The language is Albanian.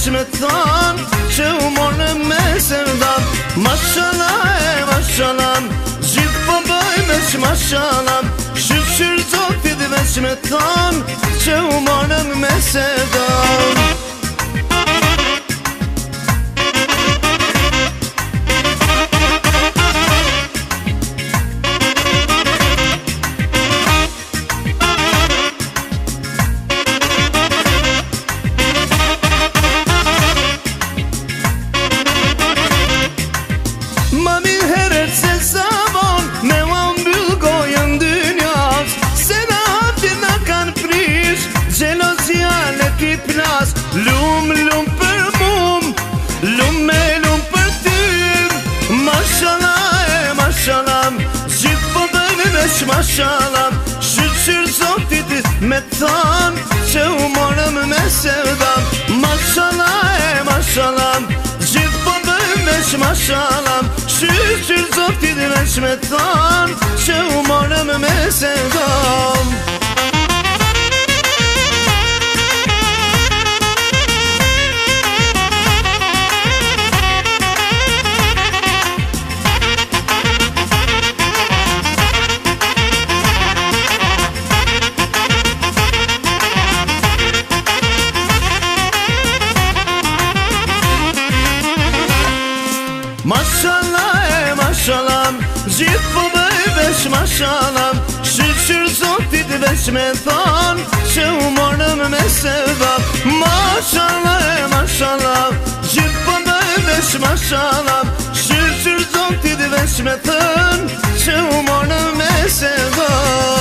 veç me than që u morë me sevdan. Mashallah, gjithë po bëj veç mashallah. Shqyr zotit veç me than që u morë me sevdan. Lum për mum, lum për ty. Mashallah, gjithë po bëjnë veç mashallah. Shqyr zotit me than që u morëm me sevdan. Mashallah, gjithë po bëjnë veç mashallah. Shqyr zotit veç me than që u morëm me sevdan. Mashallah, gjithë po bëj veç mashallah. Shqyr zotit veç me than që u morëm me sevdan. Mashallah, gjithë po bëj veç mashallah. Shqyr zotit veç me than që u morëm me sevdan.